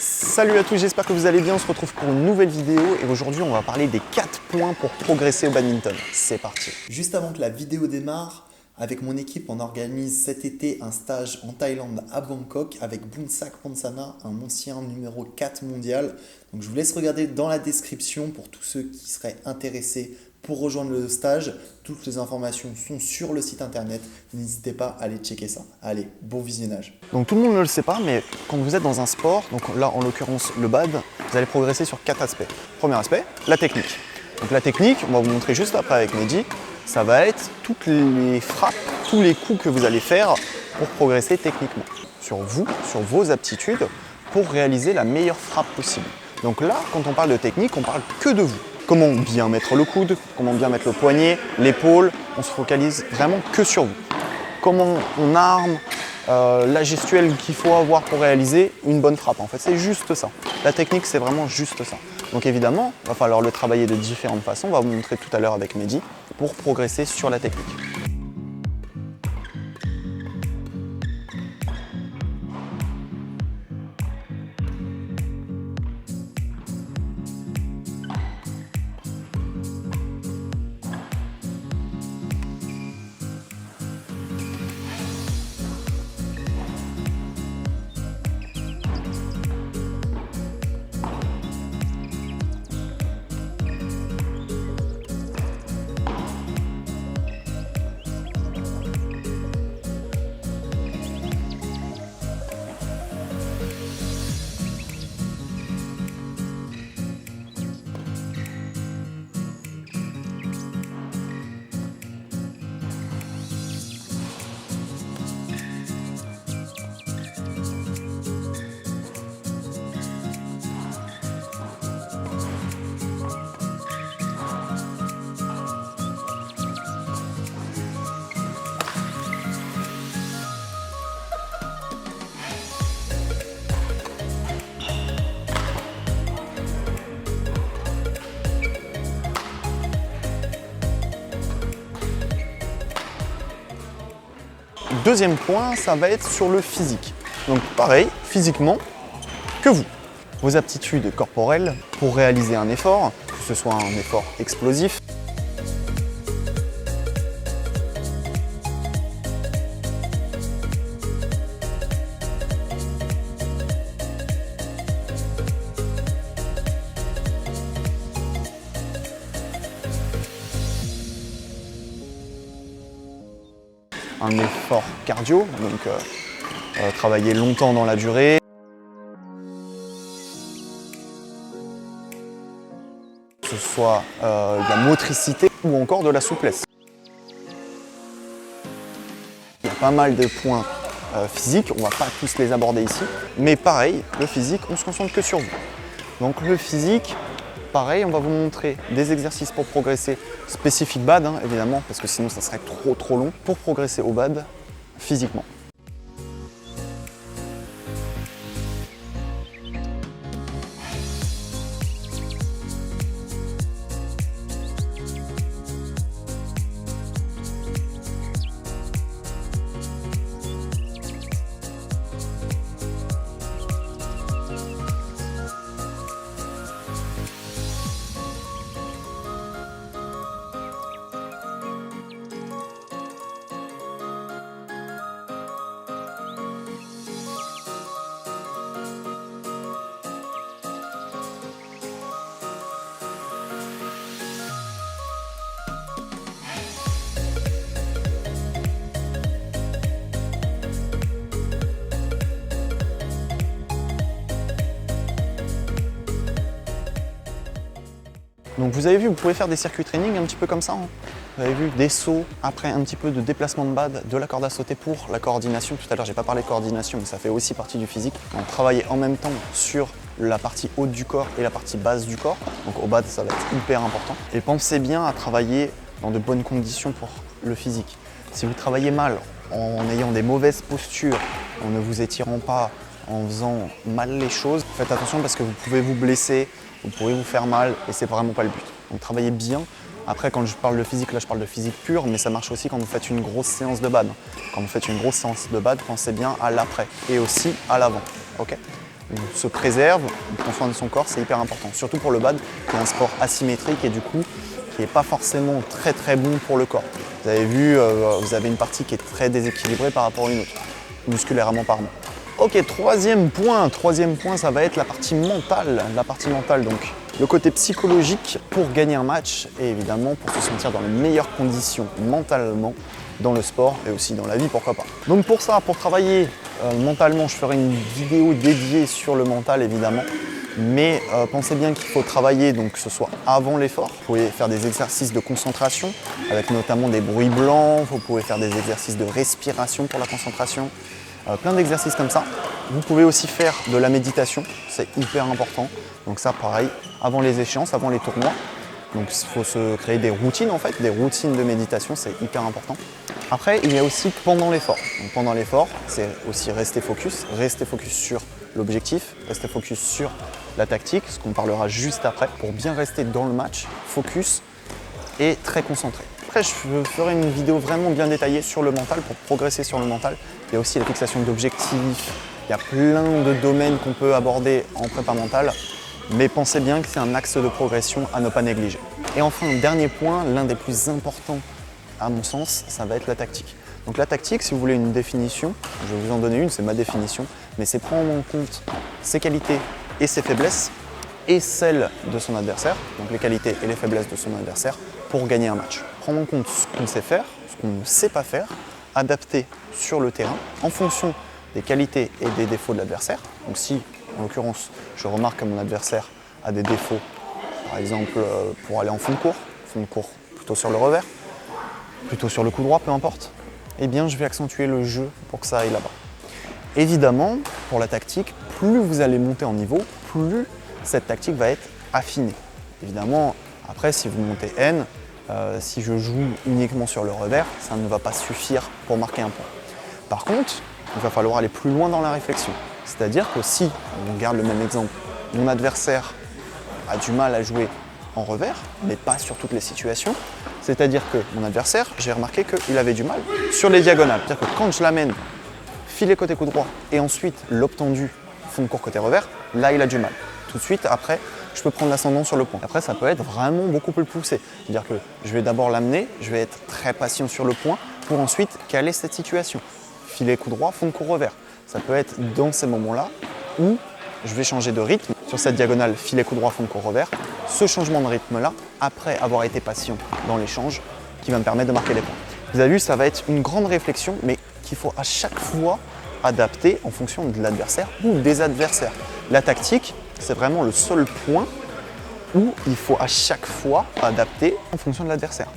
Salut à tous, j'espère que vous allez bien. On se retrouve pour une nouvelle vidéo et aujourd'hui on va parler des 4 points pour progresser au badminton. C'est parti. Juste avant que la vidéo démarre, avec mon équipe, on organise cet été un stage en Thaïlande à Bangkok avec Boonsak Ponsana, un ancien numéro 4 mondial. Donc je vous laisse regarder dans la description pour tous ceux qui seraient intéressés pour rejoindre le stage. Toutes les informations sont sur le site internet. N'hésitez pas à aller checker ça. Allez, bon visionnage. Donc tout le monde ne le sait pas, mais quand vous êtes dans un sport, donc là en l'occurrence le bad, vous allez progresser sur 4 aspects. Premier aspect, la technique. Donc la technique, on va vous montrer juste après avec Mehdi, ça va être toutes les frappes, tous les coups que vous allez faire pour progresser techniquement. Sur vous, sur vos aptitudes, pour réaliser la meilleure frappe possible. Donc là, quand on parle de technique, on parle que de vous. Comment bien mettre le coude, comment bien mettre le poignet, l'épaule, on se focalise vraiment que sur vous. Comment on arme, la gestuelle qu'il faut avoir pour réaliser une bonne frappe. En fait, c'est juste ça. La technique, c'est vraiment juste ça. Donc évidemment, il va falloir le travailler de différentes façons. On va vous montrer tout à l'heure avec Mehdi pour progresser sur la technique. Deuxième point, ça va être sur le physique. Donc pareil, physiquement, que vous. Vos aptitudes corporelles pour réaliser un effort, que ce soit un effort explosif, un effort cardio, donc travailler longtemps dans la durée. Que ce soit de la motricité ou encore de la souplesse. Il y a pas mal de points physiques, on ne va pas tous les aborder ici, mais pareil, le physique, on se concentre que sur vous. Donc le physique, pareil, on va vous montrer des exercices pour progresser, spécifiques bad évidemment, parce que sinon ça serait trop long, pour progresser au bad physiquement. Donc vous avez vu, vous pouvez faire des circuits training un petit peu comme ça. Vous avez vu des sauts, après un petit peu de déplacement de bad, de la corde à sauter pour la coordination. Tout à l'heure, j'ai pas parlé de coordination, mais ça fait aussi partie du physique. Donc travailler en même temps sur la partie haute du corps et la partie basse du corps. Donc au bad, ça va être hyper important. Et pensez bien à travailler dans de bonnes conditions pour le physique. Si vous travaillez mal, en ayant des mauvaises postures, en ne vous étirant pas, en faisant mal les choses, faites attention parce que vous pouvez vous blesser, vous pourrez vous faire mal et c'est vraiment pas le but. Donc travaillez bien. Après, quand je parle de physique, là je parle de physique pure, mais ça marche aussi quand vous faites une grosse séance de bad. Quand vous faites une grosse séance de bad, pensez bien à l'après et aussi à l'avant. Okay, on se préserve, on prend soin de son corps, c'est hyper important. Surtout pour le bad, qui est un sport asymétrique et du coup, qui n'est pas forcément très bon pour le corps. Vous avez vu, vous avez une partie qui est très déséquilibrée par rapport à une autre, musculairement parlant. Ok, troisième point, ça va être la partie mentale. Donc le côté psychologique pour gagner un match et évidemment pour se sentir dans les meilleures conditions mentalement dans le sport et aussi dans la vie, pourquoi pas. Donc pour ça, pour travailler mentalement, je ferai une vidéo dédiée sur le mental évidemment. Mais pensez bien qu'il faut travailler, donc que ce soit avant l'effort. Vous pouvez faire des exercices de concentration avec notamment des bruits blancs. Vous pouvez faire des exercices de respiration pour la concentration. Plein d'exercices comme ça. Vous pouvez aussi faire de la méditation, c'est hyper important. Donc ça pareil, avant les échéances, avant les tournois. Donc il faut se créer des routines en fait, des routines de méditation, c'est hyper important. Après, il y a aussi pendant l'effort. Donc pendant l'effort, c'est aussi rester focus sur l'objectif, rester focus sur la tactique, ce qu'on parlera juste après, pour bien rester dans le match, focus et très concentré. Après, je ferai une vidéo vraiment bien détaillée sur le mental, pour progresser sur le mental. Il y a aussi la fixation d'objectifs, il y a plein de domaines qu'on peut aborder en prépa mentale, mais pensez bien que c'est un axe de progression à ne pas négliger. Et enfin, dernier point, l'un des plus importants à mon sens, ça va être la tactique. Donc la tactique, si vous voulez une définition, je vais vous en donner une, c'est ma définition, mais c'est prendre en compte ses qualités et ses faiblesses et celles de son adversaire, donc les qualités et les faiblesses de son adversaire pour gagner un match. Prendre en compte ce qu'on sait faire, ce qu'on ne sait pas faire, adapter sur le terrain en fonction des qualités et des défauts de l'adversaire. Donc si, en l'occurrence, je remarque que mon adversaire a des défauts, par exemple pour aller en fond de cours plutôt sur le revers, plutôt sur le coup droit, peu importe, eh bien je vais accentuer le jeu pour que ça aille là-bas. Évidemment, pour la tactique, plus vous allez monter en niveau, plus cette tactique va être affinée. Évidemment, après, si vous montez N, si je joue uniquement sur le revers, ça ne va pas suffire pour marquer un point. Par contre, il va falloir aller plus loin dans la réflexion. C'est-à-dire que si, on garde le même exemple, mon adversaire a du mal à jouer en revers, mais pas sur toutes les situations, c'est-à-dire que mon adversaire, j'ai remarqué qu'il avait du mal sur les diagonales. C'est-à-dire que quand je l'amène filet côté coup droit et ensuite lobe tendu, fond de court côté revers, là il a du mal. Tout de suite, après, je peux prendre l'ascendant sur le point. Après, ça peut être vraiment beaucoup plus poussé. C'est-à-dire que je vais d'abord l'amener, je vais être très patient sur le point pour ensuite caler cette situation. Filet coup droit, fond de court revers. Ça peut être dans ces moments-là où je vais changer de rythme sur cette diagonale filet coup droit, fond de court revers. Ce changement de rythme-là, après avoir été patient dans l'échange, qui va me permettre de marquer les points. Vous avez vu, ça va être une grande réflexion, mais qu'il faut à chaque fois adapter en fonction de l'adversaire ou des adversaires. La tactique, c'est vraiment le seul point où il faut à chaque fois adapter en fonction de l'adversaire.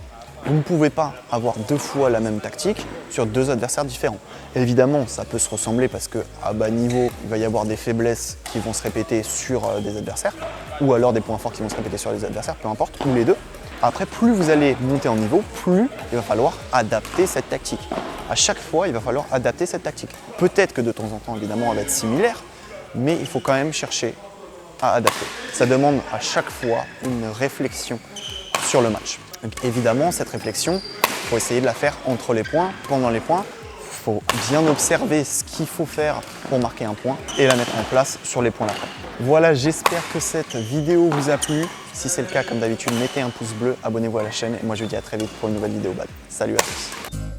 Vous ne pouvez pas avoir deux fois la même tactique sur deux adversaires différents. Évidemment, ça peut se ressembler parce qu'à bas niveau, il va y avoir des faiblesses qui vont se répéter sur des adversaires, ou alors des points forts qui vont se répéter sur les adversaires, peu importe, ou les deux. Après, plus vous allez monter en niveau, plus il va falloir adapter cette tactique. À chaque fois, il va falloir adapter cette tactique. Peut-être que de temps en temps, évidemment, elle va être similaire, mais il faut quand même chercher à adapter. Ça demande à chaque fois une réflexion sur le match. Donc évidemment, cette réflexion, il faut essayer de la faire entre les points, pendant les points. Il faut bien observer ce qu'il faut faire pour marquer un point et la mettre en place sur les points d'après. Voilà, j'espère que cette vidéo vous a plu. Si c'est le cas, comme d'habitude, mettez un pouce bleu, abonnez-vous à la chaîne et moi je vous dis à très vite pour une nouvelle vidéo bad. Salut à tous.